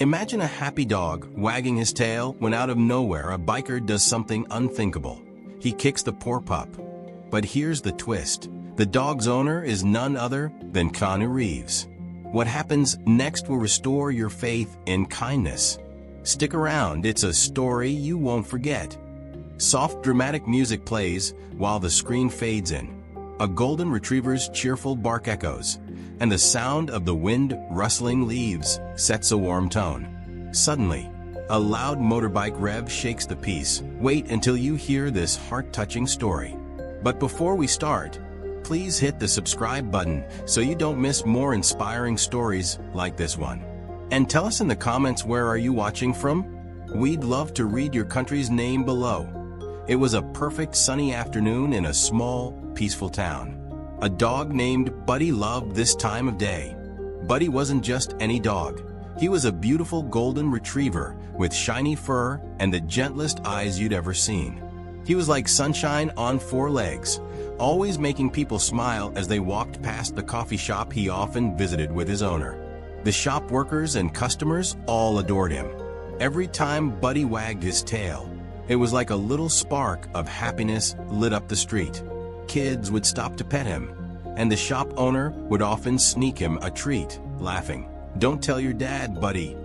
Imagine a happy dog wagging his tail when out of nowhere a biker does something unthinkable. He kicks the poor pup. But here's the twist. The dog's owner is none other than Keanu Reeves. What happens next will restore your faith in kindness. Stick around, it's a story you won't forget. Soft dramatic music plays while the screen fades in. A golden retriever's cheerful bark echoes, and the sound of the wind rustling leaves sets a warm tone. Suddenly, a loud motorbike rev shakes the peace. Wait until you hear this heart-touching story. But before we start, please hit the subscribe button so you don't miss more inspiring stories like this one. And tell us in the comments, where are you watching from? We'd love to read your country's name below. It was a perfect sunny afternoon in a small, peaceful town. A dog named Buddy loved this time of day. Buddy wasn't just any dog. He was a beautiful golden retriever with shiny fur and the gentlest eyes you'd ever seen. He was like sunshine on four legs, always making people smile as they walked past the coffee shop he often visited with his owner. The shop workers and customers all adored him. Every time Buddy wagged his tail, it was like a little spark of happiness lit up the street. Kids would stop to pet him, and the shop owner would often sneak him a treat, laughing, "Don't tell your dad, Buddy."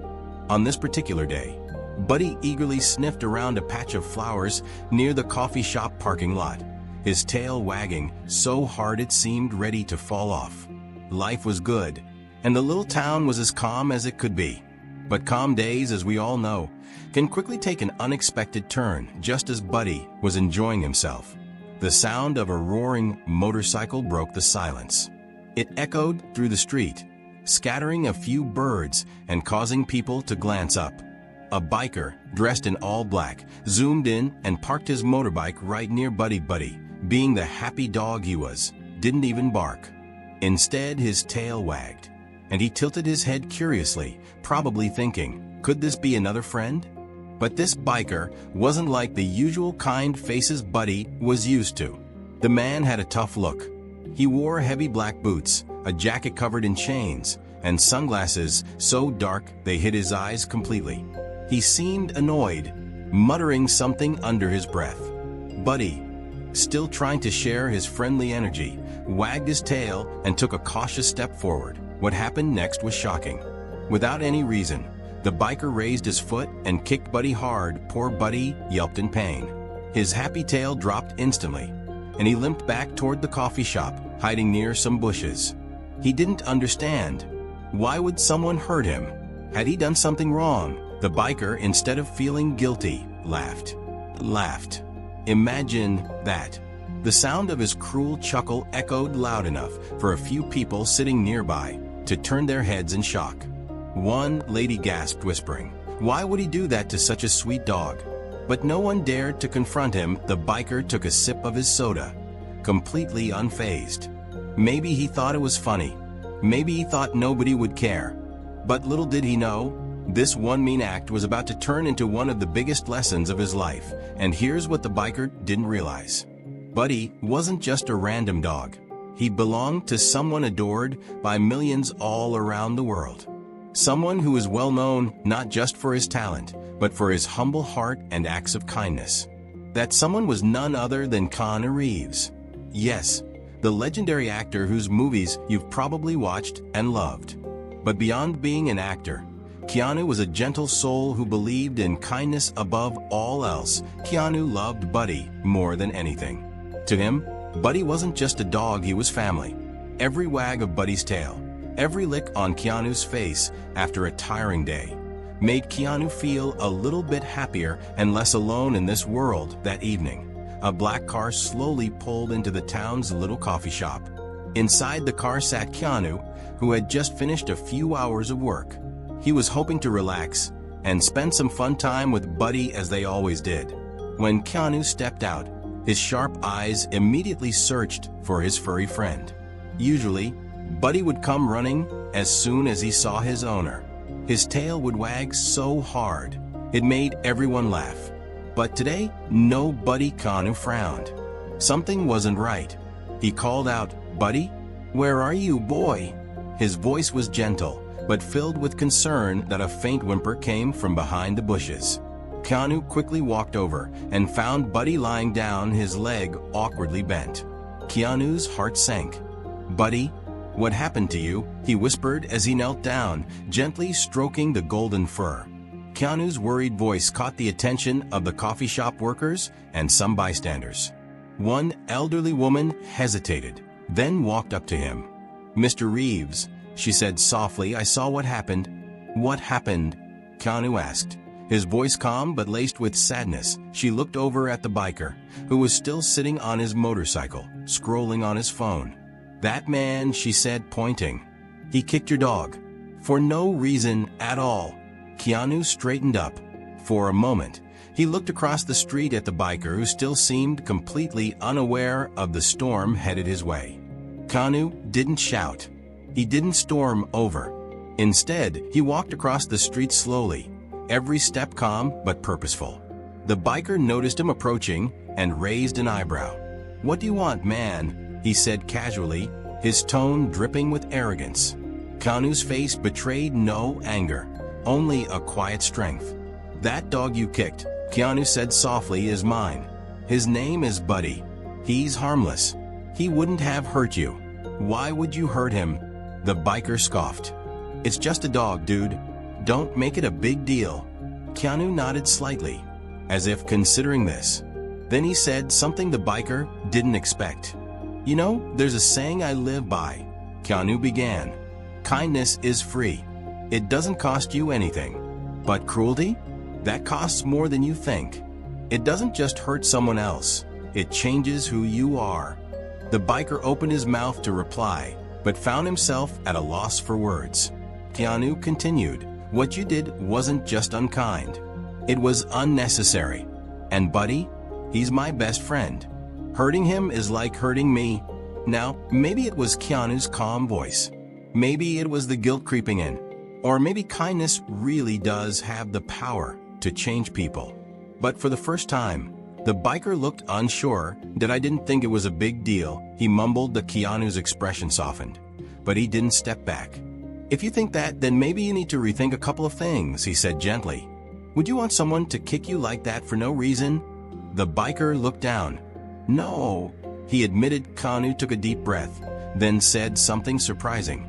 On this particular day, Buddy eagerly sniffed around a patch of flowers near the coffee shop parking lot, his tail wagging so hard it seemed ready to fall off. Life was good, and the little town was as calm as it could be. But calm days, as we all know, can quickly take an unexpected turn just as Buddy was enjoying himself. The sound of a roaring motorcycle broke the silence. It echoed through the street, scattering a few birds and causing people to glance up. A biker, dressed in all black, zoomed in and parked his motorbike right near Buddy. Buddy, being the happy dog he was, didn't even bark. Instead, his tail wagged, and he tilted his head curiously, probably thinking, could this be another friend? But this biker wasn't like the usual kind faces Buddy was used to. The man had a tough look. He wore heavy black boots, a jacket covered in chains, and sunglasses so dark they hid his eyes completely. He seemed annoyed, muttering something under his breath. Buddy, still trying to share his friendly energy, wagged his tail and took a cautious step forward. What happened next was shocking. Without any reason, the biker raised his foot and kicked Buddy hard. Poor Buddy yelped in pain. His happy tail dropped instantly, and he limped back toward the coffee shop, hiding near some bushes. He didn't understand. Why would someone hurt him? Had he done something wrong? The biker, instead of feeling guilty, laughed. Imagine that. The sound of his cruel chuckle echoed loud enough for a few people sitting nearby to turn their heads in shock. One lady gasped, whispering, "Why would he do that to such a sweet dog?" But no one dared to confront him. The biker took a sip of his soda, completely unfazed. Maybe he thought it was funny. Maybe he thought nobody would care. But little did he know, this one mean act was about to turn into one of the biggest lessons of his life. And here's what the biker didn't realize. Buddy wasn't just a random dog. He belonged to someone adored by millions all around the world. Someone who is well known not just for his talent, but for his humble heart and acts of kindness. That someone was none other than Keanu Reeves. Yes, the legendary actor whose movies you've probably watched and loved. But beyond being an actor, Keanu was a gentle soul who believed in kindness above all else. Keanu loved Buddy more than anything. To him, Buddy wasn't just a dog, he was family. Every wag of Buddy's tail, every lick on Keanu's face after a tiring day, made Keanu feel a little bit happier and less alone in this world. That evening, a black car slowly pulled into the town's little coffee shop. Inside the car sat Keanu, who had just finished a few hours of work. He was hoping to relax and spend some fun time with Buddy as they always did. When Keanu stepped out, his sharp eyes immediately searched for his furry friend. Usually, Buddy would come running as soon as he saw his owner. His tail would wag so hard, it made everyone laugh. But today, no Buddy. Keanu frowned. Something wasn't right. He called out, "Buddy, where are you, boy?" His voice was gentle, but filled with concern that a faint whimper came from behind the bushes. Keanu quickly walked over and found Buddy lying down, his leg awkwardly bent. Keanu's heart sank. "Buddy, what happened to you?" he whispered as he knelt down, gently stroking the golden fur. Keanu's worried voice caught the attention of the coffee shop workers and some bystanders. One elderly woman hesitated, then walked up to him. "Mr. Reeves," she said softly, "I saw what happened." "What happened?" Keanu asked, his voice calm but laced with sadness. She looked over at the biker, who was still sitting on his motorcycle, scrolling on his phone. "That man," she said, pointing. "He kicked your dog. For no reason at all." Keanu straightened up. For a moment, he looked across the street at the biker, who still seemed completely unaware of the storm headed his way. Keanu didn't shout. He didn't storm over. Instead, he walked across the street slowly, every step calm but purposeful. The biker noticed him approaching and raised an eyebrow. "What do you want, man?" he said casually, his tone dripping with arrogance. Keanu's face betrayed no anger, only a quiet strength. "That dog you kicked," Keanu said softly, "is mine. His name is Buddy. He's harmless. He wouldn't have hurt you." "Why would you hurt him?" The biker scoffed. "It's just a dog, dude. Don't make it a big deal." Keanu nodded slightly, as if considering this. Then he said something the biker didn't expect. "You know, there's a saying I live by," Keanu began. "Kindness is free. It doesn't cost you anything. But cruelty? That costs more than you think. It doesn't just hurt someone else. It changes who you are." The biker opened his mouth to reply, but found himself at a loss for words. Keanu continued, "What you did wasn't just unkind. It was unnecessary. And Buddy, he's my best friend. Hurting him is like hurting me." Now, maybe it was Keanu's calm voice. Maybe it was the guilt creeping in. Or maybe kindness really does have the power to change people. But for the first time, the biker looked unsure. "That I didn't think it was a big deal," he mumbled. The Keanu's expression softened, but he didn't step back. "If you think that, then maybe you need to rethink a couple of things," he said gently. "Would you want someone to kick you like that for no reason?" The biker looked down. "No," he admitted. Keanu took a deep breath, then said something surprising.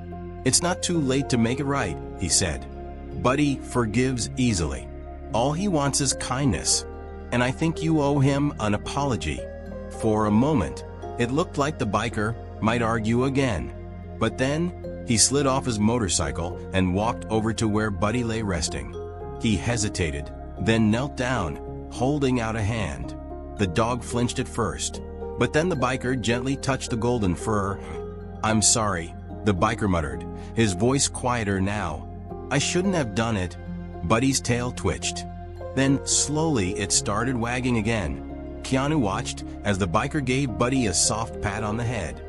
"It's not too late to make it right," he said. "Buddy forgives easily. All he wants is kindness. And I think you owe him an apology." For a moment, it looked like the biker might argue again. But then, he slid off his motorcycle and walked over to where Buddy lay resting. He hesitated, then knelt down, holding out a hand. The dog flinched at first, but then the biker gently touched the golden fur. "I'm sorry," the biker muttered, his voice quieter now. "I shouldn't have done it." Buddy's tail twitched. Then, slowly, it started wagging again. Keanu watched as the biker gave Buddy a soft pat on the head.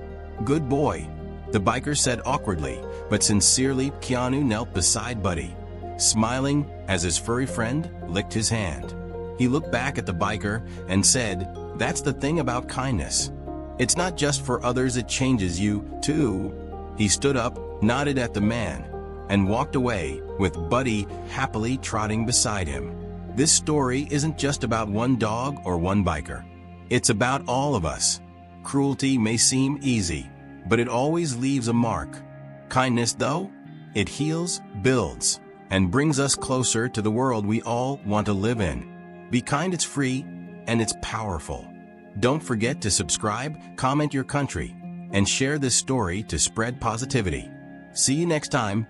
"Good boy," the biker said awkwardly, but sincerely. Keanu knelt beside Buddy, smiling as his furry friend licked his hand. He looked back at the biker and said, "That's the thing about kindness. It's not just for others, it changes you, too." He stood up, nodded at the man, and walked away, with Buddy happily trotting beside him. This story isn't just about one dog or one biker. It's about all of us. Cruelty may seem easy, but it always leaves a mark. Kindness, though, it heals, builds, and brings us closer to the world we all want to live in. Be kind, it's free, and it's powerful. Don't forget to subscribe, comment your country, and share this story to spread positivity. See you next time.